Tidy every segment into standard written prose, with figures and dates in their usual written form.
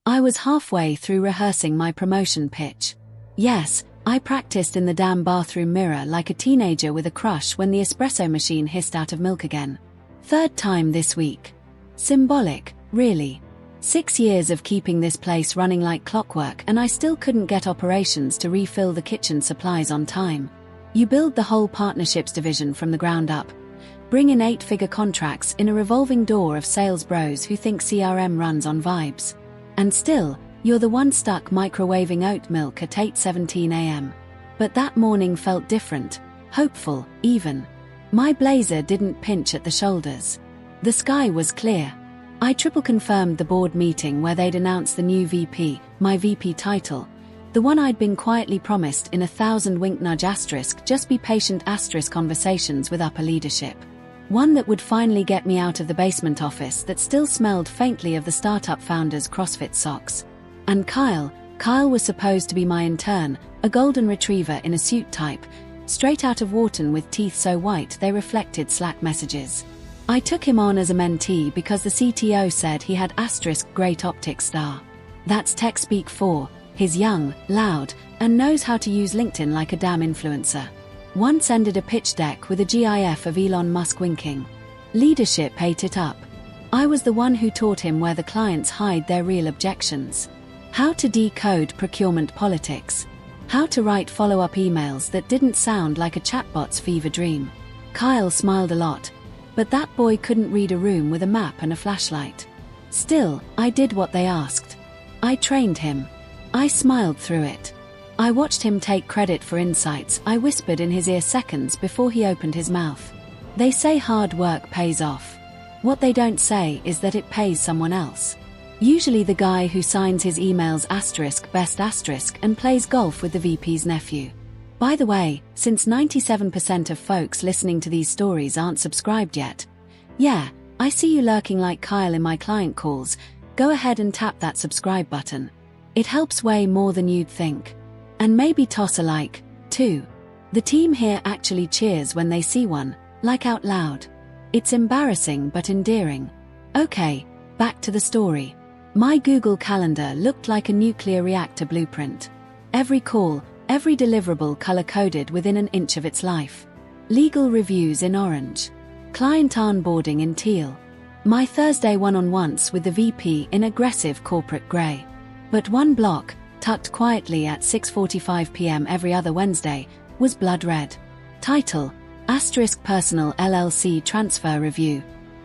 I was halfway through rehearsing my promotion pitch. Yes, I practiced in the damn bathroom mirror like a teenager with a crush when the espresso machine hissed out of milk again. Third time this week. Symbolic, really. 6 years of keeping this place running like clockwork and I still couldn't get operations to refill the kitchen supplies on time. You build the whole partnerships division from the ground up. Bring in 8-figure contracts in a revolving door of sales bros who think CRM runs on vibes. And still, you're the one stuck microwaving oat milk at 8:17 a.m. But that morning felt different, hopeful, even. My blazer didn't pinch at the shoulders. The sky was clear. I triple confirmed the board meeting where they'd announced the new VP, my VP title. The one I'd been quietly promised in 1,000 wink nudge asterisk just be patient asterisk conversations with upper leadership. One that would finally get me out of the basement office that still smelled faintly of the startup founder's CrossFit socks. And Kyle was supposed to be my intern, a golden retriever in a suit type, straight out of Wharton with teeth so white they reflected Slack messages. I took him on as a mentee because the CTO said he had asterisk great optics star. That's tech speak for, he's young, loud, and knows how to use LinkedIn like a damn influencer. Once ended a pitch deck with a GIF of Elon Musk winking. Leadership ate it up. I was the one who taught him where the clients hide their real objections. How to decode procurement politics. How to write follow-up emails that didn't sound like a chatbot's fever dream. Kyle smiled a lot, but that boy couldn't read a room with a map and a flashlight. Still, I did what they asked. I trained him. I smiled through it. I watched him take credit for insights I whispered in his ear seconds before he opened his mouth. They say hard work pays off. What they don't say is that it pays someone else. Usually the guy who signs his emails asterisk best asterisk and plays golf with the VP's nephew. By the way, since 97% of folks listening to these stories aren't subscribed yet, yeah, I see you lurking like Kyle in my client calls, go ahead and tap that subscribe button. It helps way more than you'd think. And maybe toss a like, too. The team here actually cheers when they see one, like out loud. It's embarrassing but endearing. Okay, back to the story. My Google Calendar looked like a nuclear reactor blueprint. Every call, every deliverable color-coded within an inch of its life. Legal reviews in orange. Client onboarding in teal. My Thursday one-on-ones with the VP in aggressive corporate gray. But one block, tucked quietly at 6:45 p.m. every other Wednesday, was blood red. Title: Asterisk Personal LLC Transfer Review.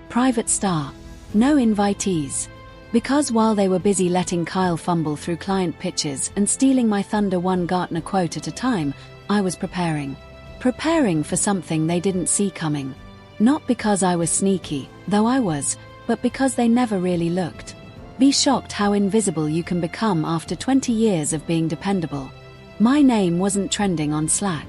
Private star. No invitees. Because while they were busy letting Kyle fumble through client pitches and stealing my thunder one Gartner quote at a time, I was preparing. Preparing for something they didn't see coming. Not because I was sneaky, though I was, but because they never really looked. Be shocked how invisible you can become after 20 years of being dependable. My name wasn't trending on Slack.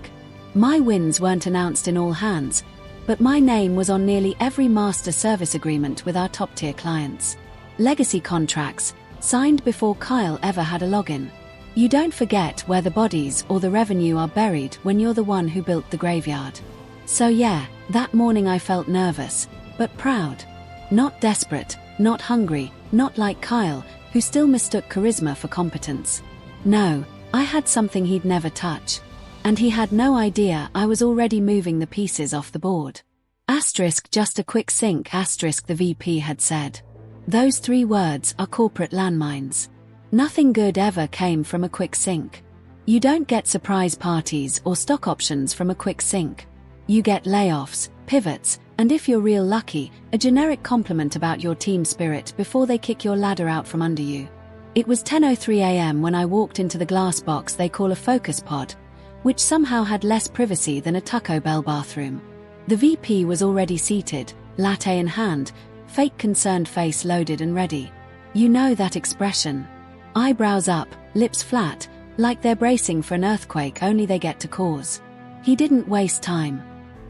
My wins weren't announced in all hands, but my name was on nearly every master service agreement with our top-tier clients. Legacy contracts, signed before Kyle ever had a login. You don't forget where the bodies or the revenue are buried when you're the one who built the graveyard. So yeah, that morning I felt nervous, but proud. Not desperate, not hungry, not like Kyle, who still mistook charisma for competence. No, I had something he'd never touch. And he had no idea I was already moving the pieces off the board. Asterisk just a quick sync asterisk the VP had said. Those 3 words are corporate landmines. Nothing good ever came from a quick sync. You don't get surprise parties or stock options from a quick sync. You get layoffs, pivots, and if you're real lucky, a generic compliment about your team spirit before they kick your ladder out from under you. It was 10:03 a.m. when I walked into the glass box they call a focus pod, which somehow had less privacy than a Taco Bell bathroom. The VP was already seated, latte in hand, fake concerned face loaded and ready. You know that expression. Eyebrows up, lips flat, like they're bracing for an earthquake only they get to cause. He didn't waste time.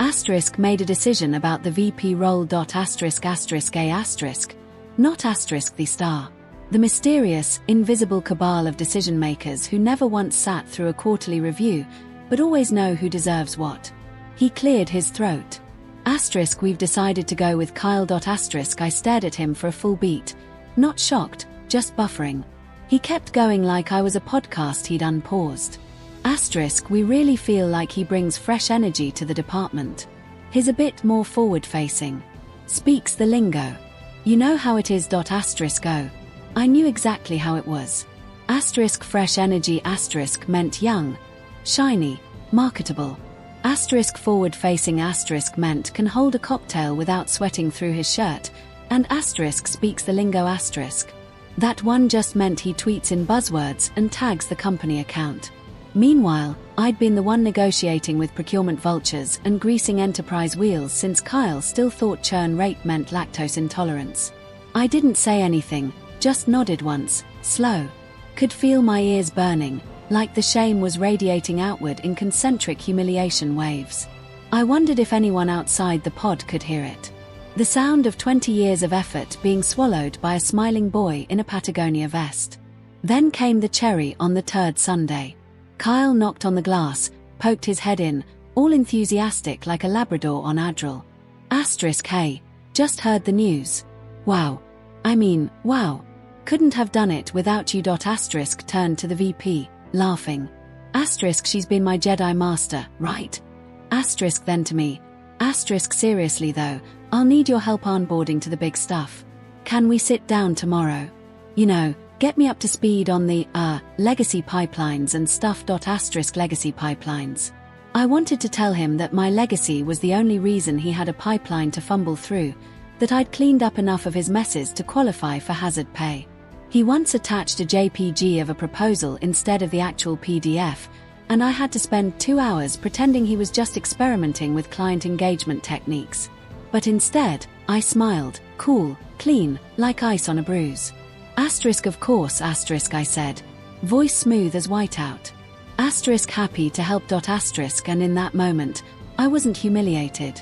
Asterisk made a decision about the VP role. Asterisk asterisk a asterisk, not asterisk the star. The mysterious, invisible cabal of decision makers who never once sat through a quarterly review, but always know who deserves what. He cleared his throat. Asterisk we've decided to go with Kyle. Asterisk I stared at him for a full beat, not shocked, just buffering. He kept going like I was a podcast he'd unpaused. Asterisk, we really feel like he brings fresh energy to the department. He's a bit more forward-facing. Speaks the lingo. You know how it is. Asterisk oh. I knew exactly how it was. Asterisk fresh energy asterisk meant young, shiny, marketable. Asterisk forward-facing asterisk meant can hold a cocktail without sweating through his shirt, and asterisk speaks the lingo asterisk. That one just meant he tweets in buzzwords and tags the company account. Meanwhile, I'd been the one negotiating with procurement vultures and greasing enterprise wheels since Kyle still thought churn rate meant lactose intolerance. I didn't say anything, just nodded once, slow. Could feel my ears burning, like the shame was radiating outward in concentric humiliation waves. I wondered if anyone outside the pod could hear it. The sound of 20 years of effort being swallowed by a smiling boy in a Patagonia vest. Then came the cherry on the turd sundae. Kyle knocked on the glass, poked his head in, all enthusiastic like a Labrador on Adderall. Asterisk hey, just heard the news. Wow. Wow. Couldn't have done it without you. Asterisk turned to the VP, laughing. Asterisk she's been my Jedi master, right? Asterisk then to me. Asterisk seriously though, I'll need your help onboarding to the big stuff. Can we sit down tomorrow? You know, get me up to speed on the, legacy pipelines and stuff. Asterisk legacy pipelines. I wanted to tell him that my legacy was the only reason he had a pipeline to fumble through, that I'd cleaned up enough of his messes to qualify for hazard pay. He once attached a JPG of a proposal instead of the actual PDF, and I had to spend 2 hours pretending he was just experimenting with client engagement techniques. But instead, I smiled, cool, clean, like ice on a bruise. Asterisk of course asterisk I said, voice smooth as whiteout. Asterisk happy to help. Asterisk and in that moment, I wasn't humiliated.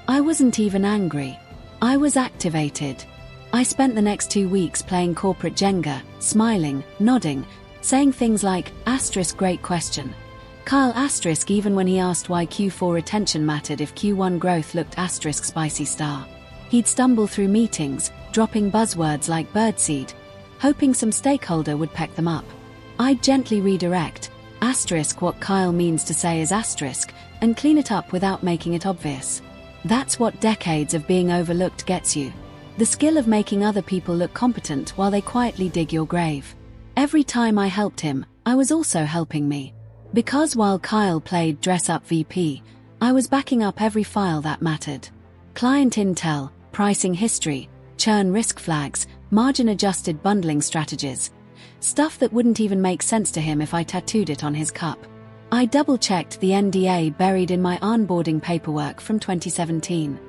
I wasn't even angry. I was activated. I spent the next 2 weeks playing corporate Jenga, smiling, nodding, saying things like, asterisk great question. Kyle asterisk even when he asked why Q4 retention mattered if Q1 growth looked asterisk spicy star. He'd stumble through meetings, dropping buzzwords like birdseed, hoping some stakeholder would peck them up. I'd gently redirect, asterisk what Kyle means to say is asterisk, and clean it up without making it obvious. That's what decades of being overlooked gets you. The skill of making other people look competent while they quietly dig your grave. Every time I helped him, I was also helping me. Because while Kyle played dress-up VP, I was backing up every file that mattered. Client intel, pricing history, churn risk flags, margin-adjusted bundling strategies. Stuff that wouldn't even make sense to him if I tattooed it on his cup. I double-checked the NDA buried in my onboarding paperwork from 2017.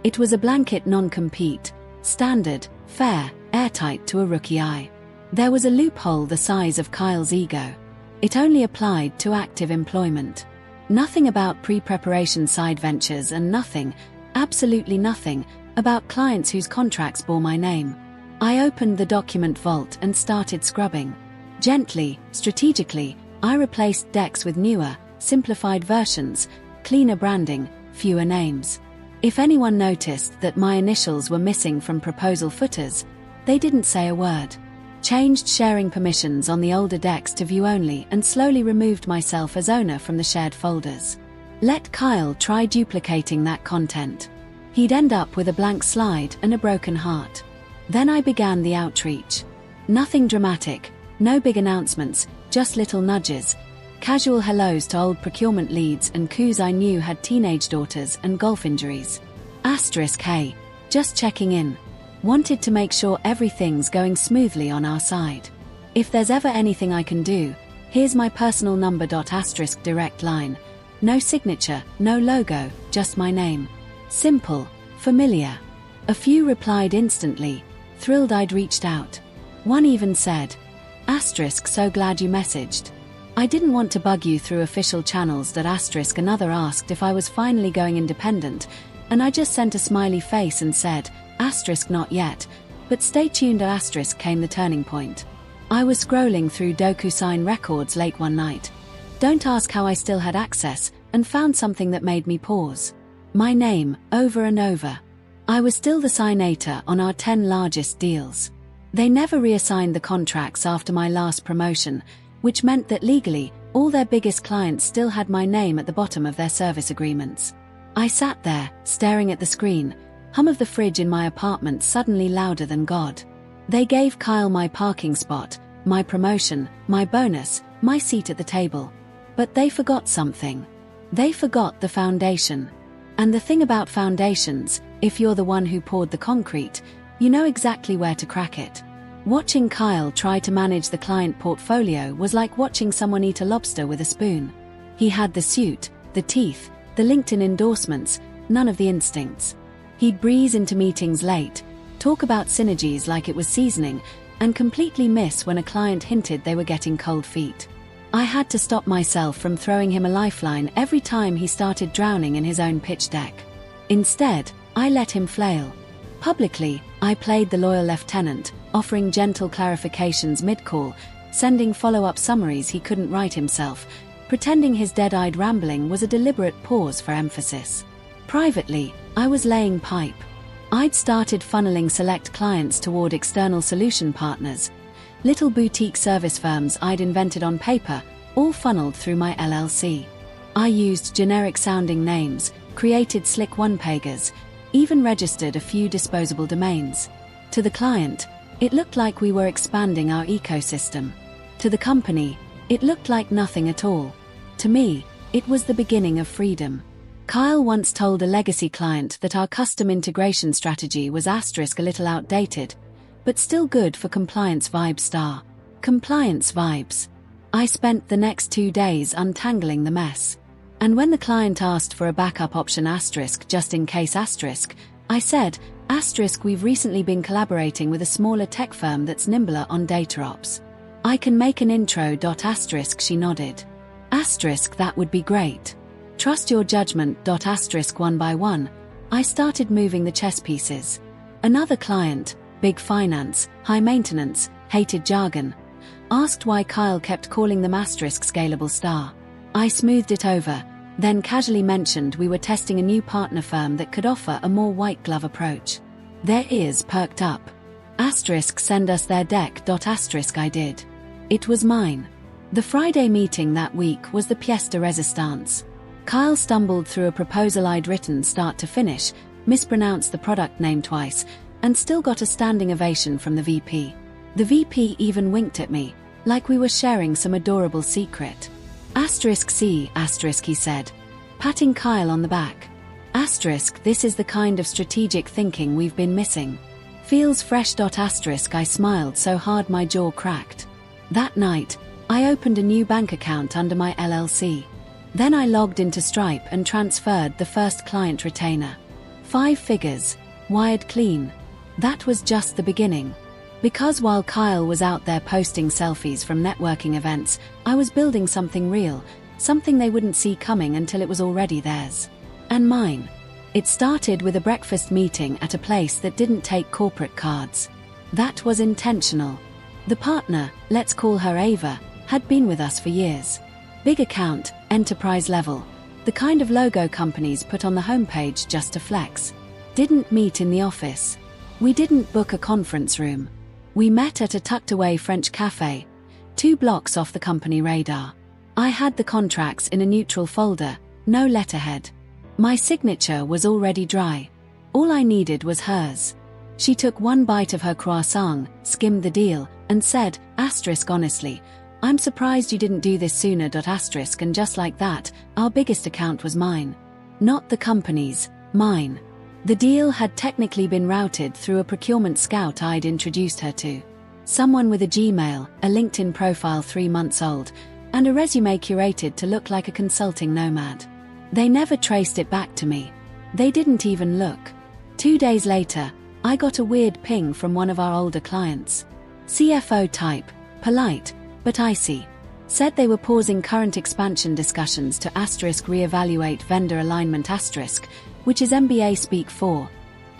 It was a blanket non-compete, standard, fair, airtight to a rookie eye. There was a loophole the size of Kyle's ego. It only applied to active employment. Nothing about pre-preparation side ventures and nothing, absolutely nothing, about clients whose contracts bore my name. I opened the document vault and started scrubbing. Gently, strategically, I replaced decks with newer, simplified versions, cleaner branding, fewer names. If anyone noticed that my initials were missing from proposal footers, they didn't say a word. Changed sharing permissions on the older decks to view only and slowly removed myself as owner from the shared folders. Let Kyle try duplicating that content. He'd end up with a blank slide and a broken heart. Then I began the outreach. Nothing dramatic, no big announcements, just little nudges, casual hellos to old procurement leads and coups I knew had teenage daughters and golf injuries. Asterisk hey, just checking in. Wanted to make sure everything's going smoothly on our side. If there's ever anything I can do, here's my personal number. Asterisk direct line. No signature, no logo, just my name. Simple, familiar. A few replied instantly, thrilled I'd reached out. One even said, asterisk so glad you messaged. I didn't want to bug you through official channels. Asterisk another asked if I was finally going independent, and I just sent a smiley face and said, asterisk not yet, but stay tuned. Asterisk came the turning point. I was scrolling through DocuSign records late one night. Don't ask how I still had access, and found something that made me pause. My name, over and over. I was still the signator on our 10 largest deals. They never reassigned the contracts after my last promotion, which meant that legally, all their biggest clients still had my name at the bottom of their service agreements. I sat there, staring at the screen, hum of the fridge in my apartment suddenly louder than God. They gave Kyle my parking spot, my promotion, my bonus, my seat at the table. But they forgot something. They forgot the foundation. And the thing about foundations, if you're the one who poured the concrete, you know exactly where to crack it. Watching Kyle try to manage the client portfolio was like watching someone eat a lobster with a spoon. He had the suit, the teeth, the LinkedIn endorsements, none of the instincts. He'd breeze into meetings late, talk about synergies like it was seasoning, and completely miss when a client hinted they were getting cold feet. I had to stop myself from throwing him a lifeline every time he started drowning in his own pitch deck. Instead, I let him flail. Publicly, I played the loyal lieutenant, offering gentle clarifications mid-call, sending follow-up summaries he couldn't write himself, pretending his dead-eyed rambling was a deliberate pause for emphasis. Privately, I was laying pipe. I'd started funneling select clients toward external solution partners, little boutique service firms I'd invented on paper, all funneled through my LLC. I used generic-sounding names, created slick one-pagers, even registered a few disposable domains. To the client, it looked like we were expanding our ecosystem. To the company, it looked like nothing at all. To me, it was the beginning of freedom. Kyle once told a legacy client that our custom integration strategy was * a little outdated, but still good for compliance vibes *. Compliance vibes. I spent the next 2 days untangling the mess. And when the client asked for a backup option * just in case *, I said, * we've recently been collaborating with a smaller tech firm that's nimbler on data ops. I can make an intro. * She nodded. * That would be great. Trust your judgment. * One by one, I started moving the chess pieces. Another client, big finance, high maintenance, hated jargon, asked why Kyle kept calling them * scalable *. I smoothed it over, then casually mentioned we were testing a new partner firm that could offer a more white-glove approach. Their ears perked up. * Send us their deck. * I did. It was mine. The Friday meeting that week was the pièce de résistance. Kyle stumbled through a proposal I'd written start to finish, mispronounced the product name twice, and still got a standing ovation from the VP. The VP even winked at me, like we were sharing some adorable secret. *C*, he said, patting Kyle on the back. *, this is the kind of strategic thinking we've been missing. Feels fresh. *, I smiled so hard my jaw cracked. That night, I opened a new bank account under my LLC. Then I logged into Stripe and transferred the first client retainer. 5 figures, wired clean. That was just the beginning. Because while Kyle was out there posting selfies from networking events, I was building something real, something they wouldn't see coming until it was already theirs. And mine. It started with a breakfast meeting at a place that didn't take corporate cards. That was intentional. The partner, let's call her Ava, had been with us for years. Big account, enterprise level. The kind of logo companies put on the homepage just to flex. Didn't meet in the office. We didn't book a conference room. We met at a tucked-away French cafe, 2 blocks off the company radar. I had the contracts in a neutral folder, no letterhead. My signature was already dry. All I needed was hers. She took 1 bite of her croissant, skimmed the deal, and said, * honestly, I'm surprised you didn't do this sooner. * And just like that, our biggest account was mine. Not the company's, mine. The deal had technically been routed through a procurement scout I'd introduced her to. Someone with a Gmail, a LinkedIn profile 3 months old, and a resume curated to look like a consulting nomad. They never traced it back to me. They didn't even look. 2 days later, I got a weird ping from one of our older clients. CFO type, polite, but icy. Said they were pausing current expansion discussions to * reevaluate vendor alignment *, which is MBA speak for. *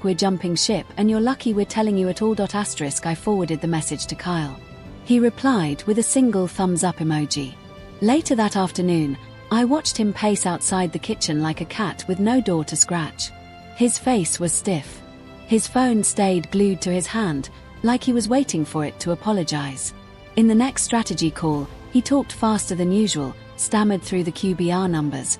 We're jumping ship and you're lucky we're telling you at all. * I forwarded the message to Kyle. He replied with a single thumbs up emoji. Later that afternoon, I watched him pace outside the kitchen like a cat with no door to scratch. His face was stiff. His phone stayed glued to his hand, like he was waiting for it to apologize. In the next strategy call, he talked faster than usual, stammered through the QBR numbers,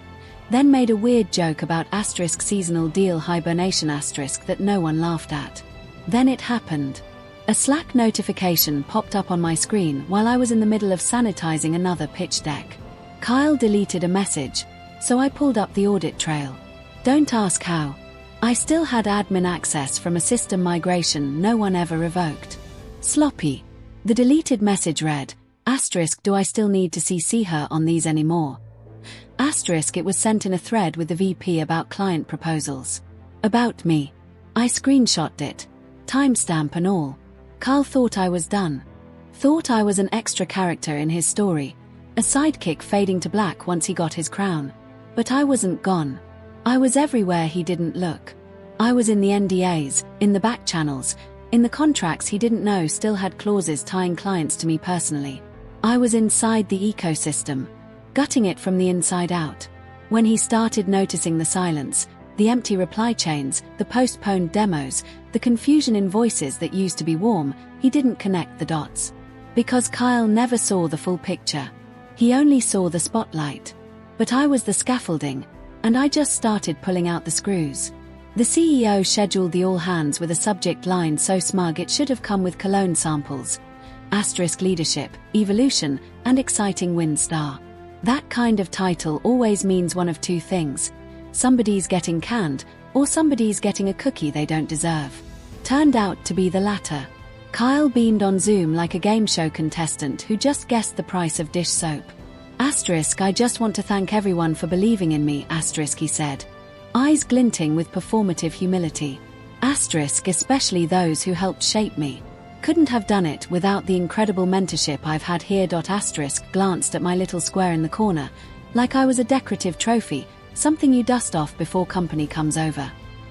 then made a weird joke about asterisk seasonal deal hibernation asterisk that no one laughed at. Then it happened. A Slack notification popped up on my screen while I was in the middle of sanitizing another pitch deck. Kyle deleted a message, so I pulled up the audit trail. Don't ask how. I still had admin access from a system migration no one ever revoked. Sloppy. The deleted message read, asterisk, do I still need to CC her on these anymore? Asterisk, it was sent in a thread with the VP about client proposals. About me. I screenshotted it. Timestamp and all. Carl thought I was done. Thought I was an extra character in his story, a sidekick fading to black once he got his crown. But I wasn't gone. I was everywhere he didn't look. I was in the NDAs, in the back channels, in the contracts he didn't know still had clauses tying clients to me personally. I was inside the ecosystem, gutting it from the inside out. When he started noticing the silence, the empty reply chains, the postponed demos, the confusion in voices that used to be warm, he didn't connect the dots. Because Kyle never saw the full picture. He only saw the spotlight. But I was the scaffolding, and I just started pulling out the screws. The CEO scheduled the all-hands with a subject line so smug it should have come with cologne samples. Asterisk leadership, evolution, and exciting win star. That kind of title always means one of two things. Somebody's getting canned, or somebody's getting a cookie they don't deserve. Turned out to be the latter. Kyle beamed on Zoom like a game show contestant who just guessed the price of dish soap. Asterisk, I just want to thank everyone for believing in me, asterisk, he said, eyes glinting with performative humility. Asterisk, especially those who helped shape me. Couldn't have done it without the incredible mentorship I've had here. Asterisk glanced at my little square in the corner, like I was a decorative trophy, something you dust off before company comes over.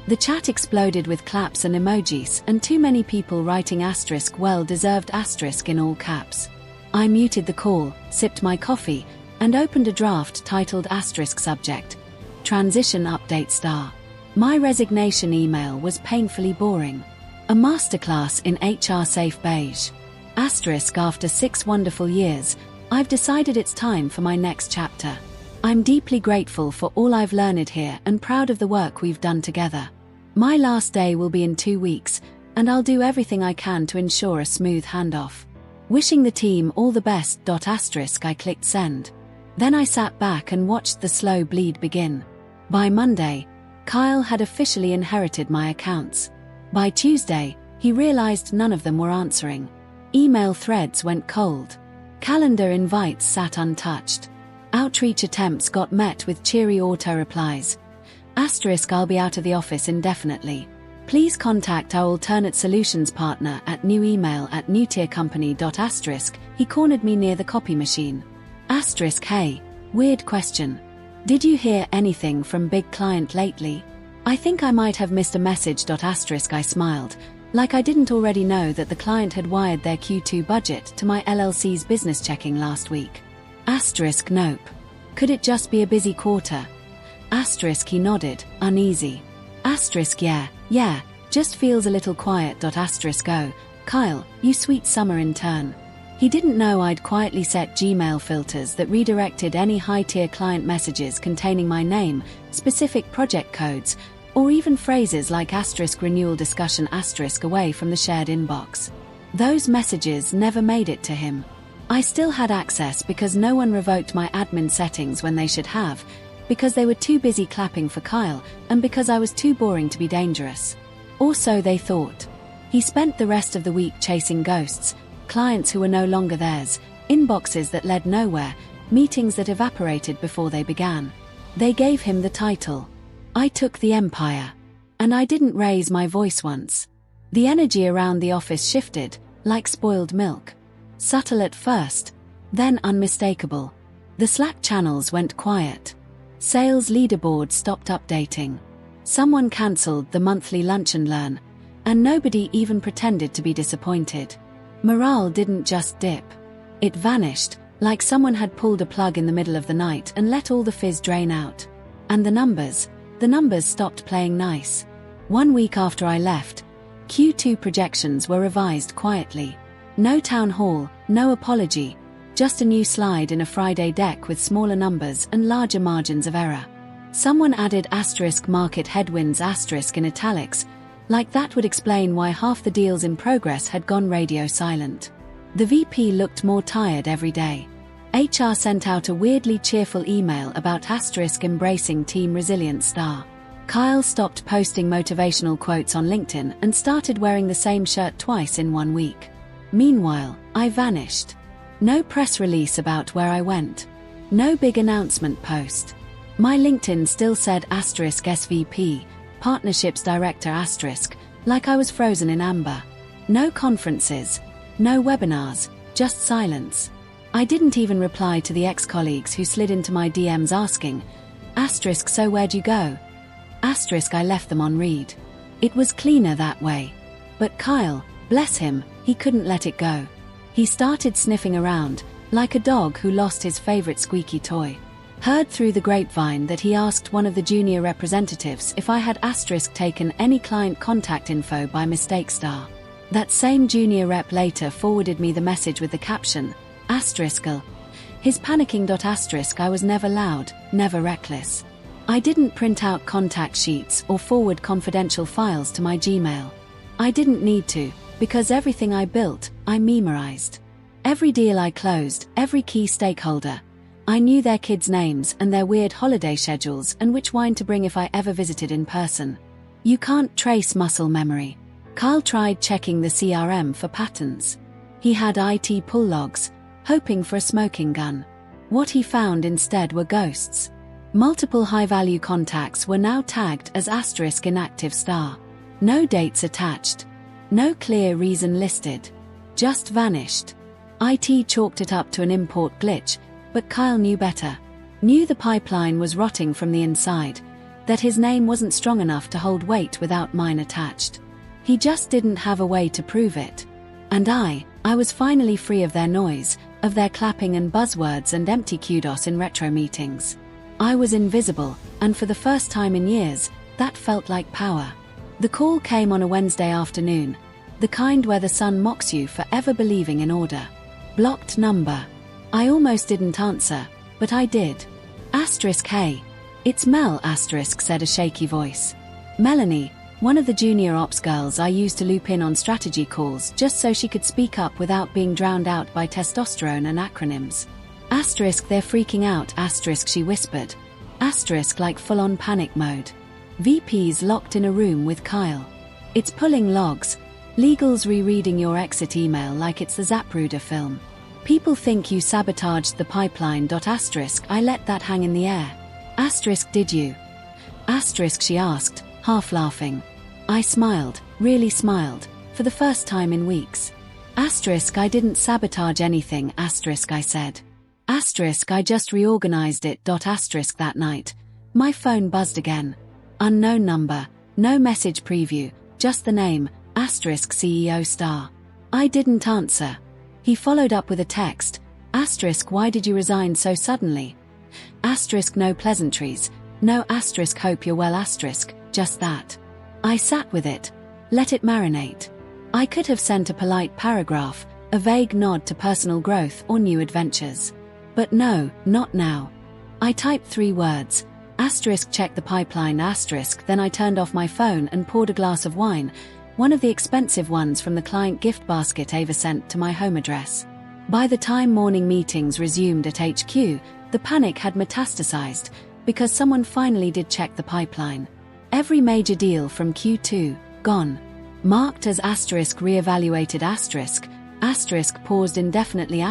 The chat exploded with claps and emojis, and too many people writing asterisk well-deserved asterisk in all caps. I muted the call, sipped my coffee, and opened a draft titled asterisk subject, Transition Update Star. My resignation email was painfully boring. A masterclass in HR safe beige. Asterisk, after 6 wonderful years, I've decided it's time for my next chapter. I'm deeply grateful for all I've learned here and proud of the work we've done together. My last day will be in 2 weeks, and I'll do everything I can to ensure a smooth handoff. Wishing the team all the best. Asterisk, I clicked send. Then I sat back and watched the slow bleed begin. By Monday, Kyle had officially inherited my accounts. By Tuesday, he realized none of them were answering. Email threads went cold. Calendar invites sat untouched. Outreach attempts got met with cheery auto-replies. Asterisk, I'll be out of the office indefinitely. Please contact our alternate solutions partner at newemail@newtiercompany. Asterisk, he cornered me near the copy machine. Asterisk, hey, weird question. Did you hear anything from big client lately? I think I might have missed a message. Asterisk, I smiled, like I didn't already know that the client had wired their Q2 budget to my LLC's business checking last week. Asterisk, nope. Could it just be a busy quarter? Asterisk, he nodded, uneasy. Asterisk, yeah, just feels a little quiet. Asterisk, oh, Kyle, you sweet summer intern. He didn't know I'd quietly set Gmail filters that redirected any high-tier client messages containing my name, specific project codes, or even phrases like asterisk renewal discussion asterisk away from the shared inbox. Those messages never made it to him. I still had access because no one revoked my admin settings when they should have, because they were too busy clapping for Kyle, and because I was too boring to be dangerous. Or so they thought. He spent the rest of the week chasing ghosts, clients who were no longer theirs, inboxes that led nowhere, meetings that evaporated before they began. They gave him the title. I took the empire. And I didn't raise my voice once. The energy around the office shifted, like spoiled milk. Subtle at first, then unmistakable. The Slack channels went quiet. Sales leaderboard stopped updating. Someone cancelled the monthly lunch and learn, and nobody even pretended to be disappointed. Morale didn't just dip. It vanished, like someone had pulled a plug in the middle of the night and let all the fizz drain out. And the numbers stopped playing nice. 1 week after I left, Q2 projections were revised quietly. No town hall, no apology, just a new slide in a Friday deck with smaller numbers and larger margins of error. Someone added *market headwinds* in italics, like that would explain why half the deals in progress had gone radio silent. The VP looked more tired every day. HR sent out a weirdly cheerful email about * embracing team resilience *. Kyle stopped posting motivational quotes on LinkedIn and started wearing the same shirt twice in 1 week. Meanwhile, I vanished. No press release about where I went. No big announcement post. My LinkedIn still said *SVP, Partnerships Director *, like I was frozen in amber. No conferences, no webinars, just silence. I didn't even reply to the ex-colleagues who slid into my DMs asking, * so where'd you go? * I left them on read. It was cleaner that way. But Kyle, bless him, he couldn't let it go. He started sniffing around, like a dog who lost his favorite squeaky toy. Heard through the grapevine that he asked one of the junior representatives if I had * taken any client contact info by mistake *. That same junior rep later forwarded me the message with the caption, *. His panicking. * I was never loud, never reckless. I didn't print out contact sheets or forward confidential files to my Gmail. I didn't need to, because everything I built, I memorized. Every deal I closed, every key stakeholder. I knew their kids' names and their weird holiday schedules and which wine to bring if I ever visited in person. You can't trace muscle memory. Kyle tried checking the CRM for patterns. He had IT pull logs, hoping for a smoking gun. What he found instead were ghosts. Multiple high-value contacts were now tagged as * inactive *. No dates attached. No clear reason listed. Just vanished. IT chalked it up to an import glitch, but Kyle knew better. Knew the pipeline was rotting from the inside, that his name wasn't strong enough to hold weight without mine attached. He just didn't have a way to prove it. And I was finally free of their noise, of their clapping and buzzwords and empty kudos in retro meetings. I was invisible, and for the first time in years, that felt like power. The call came on a Wednesday afternoon, the kind where the sun mocks you for ever believing in order. Blocked number. I almost didn't answer, but I did. Hey. It's Mel said a shaky voice. Melanie, one of the junior ops girls I used to loop in on strategy calls just so she could speak up without being drowned out by testosterone and acronyms. They're freaking out, she whispered. Like full-on panic mode. VP's locked in a room with Kyle. It's pulling logs. Legal's rereading your exit email like it's the Zapruder film. People think you sabotaged the pipeline. I let that hang in the air. Did you? She asked, half laughing. I smiled, really smiled, for the first time in weeks. I didn't sabotage anything, I said. I just reorganized it. That night. My phone buzzed again. Unknown number, no message preview, just the name, CEO*. I didn't answer. He followed up with a text, why did you resign so suddenly? No pleasantries, no hope you're well just that. I sat with it, let it marinate. I could have sent a polite paragraph, a vague nod to personal growth or new adventures. But no, not now. I typed 3 words, check the pipeline then I turned off my phone and poured a glass of wine, one of the expensive ones from the client gift basket Ava sent to my home address. By the time morning meetings resumed at HQ, the panic had metastasized, because someone finally did check the pipeline. Every major deal from Q2, gone. Marked as reevaluated paused indefinitely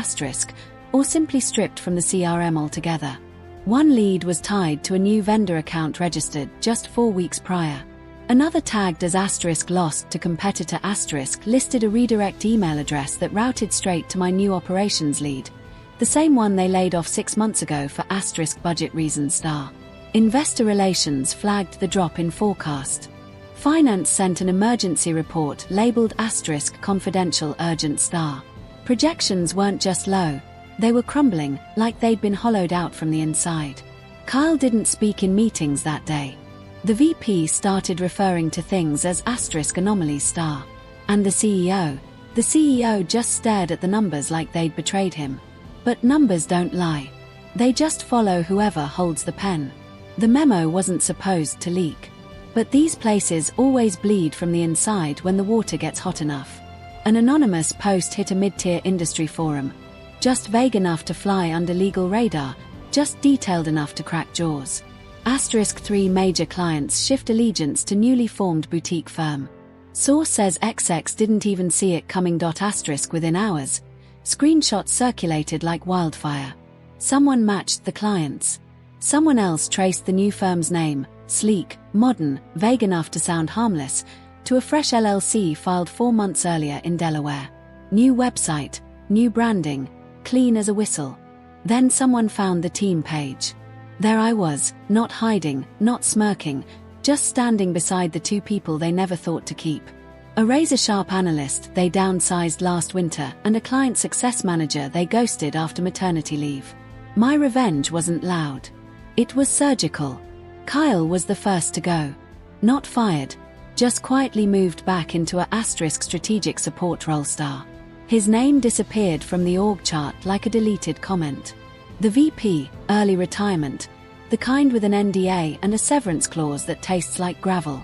or simply stripped from the CRM altogether. One lead was tied to a new vendor account registered just 4 weeks prior. Another tagged as lost to competitor listed a redirect email address that routed straight to my new operations lead, the same one they laid off 6 months ago for budget reasons. Investor relations flagged the drop in forecast. Finance sent an emergency report labeled confidential urgent. Projections weren't just low, they were crumbling, like they'd been hollowed out from the inside. Kyle didn't speak in meetings that day. The VP started referring to things as asterisk anomaly star. And the CEO just stared at the numbers like they'd betrayed him. But numbers don't lie. They just follow whoever holds the pen. The memo wasn't supposed to leak. But these places always bleed from the inside when the water gets hot enough. An anonymous post hit a mid-tier industry forum. Just vague enough to fly under legal radar, just detailed enough to crack jaws. Asterisk 3 major clients shift allegiance to newly formed boutique firm. Source says XX didn't even see it coming. Asterisk within hours. Screenshots circulated like wildfire. Someone matched the clients. Someone else traced the new firm's name, sleek, modern, vague enough to sound harmless, to a fresh LLC filed 4 months earlier in Delaware. New website, new branding, clean as a whistle. Then someone found the team page. There I was, not hiding, not smirking, just standing beside the 2 people they never thought to keep. A razor-sharp analyst they downsized last winter and a client success manager they ghosted after maternity leave. My revenge wasn't loud. It was surgical. Kyle was the first to go. Not fired, just quietly moved back into a asterisk strategic support role star. His name disappeared from the org chart like a deleted comment. The VP, early retirement, the kind with an NDA and a severance clause that tastes like gravel.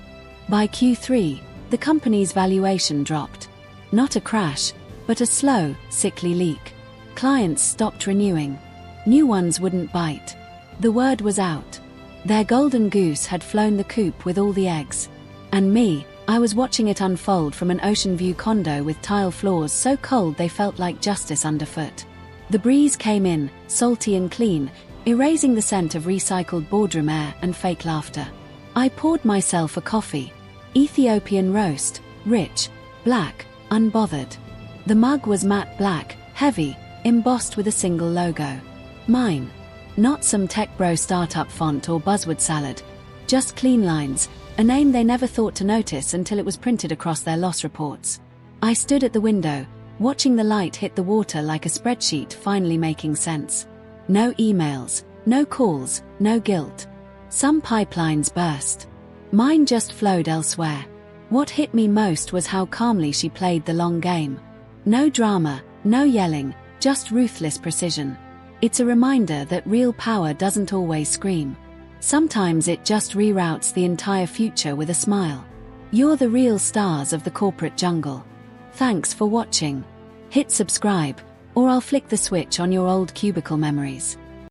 By Q3, the company's valuation dropped. Not a crash, but a slow, sickly leak. Clients stopped renewing. New ones wouldn't bite. The word was out. Their golden goose had flown the coop with all the eggs. And me, I was watching it unfold from an ocean view condo with tile floors so cold they felt like justice underfoot. The breeze came in, salty and clean, erasing the scent of recycled boardroom air and fake laughter. I poured myself a coffee. Ethiopian roast, rich, black, unbothered. The mug was matte black, heavy, embossed with a single logo. Mine. Not some tech bro startup font or buzzword salad. Just clean lines, a name they never thought to notice until it was printed across their loss reports. I stood at the window, watching the light hit the water like a spreadsheet finally making sense. No emails, no calls, no guilt. Some pipelines burst. Mine just flowed elsewhere. What hit me most was how calmly she played the long game. No drama, no yelling, just ruthless precision. It's a reminder that real power doesn't always scream. Sometimes it just reroutes the entire future with a smile. You're the real stars of the corporate jungle. Thanks for watching. Hit subscribe, or I'll flick the switch on your old cubicle memories.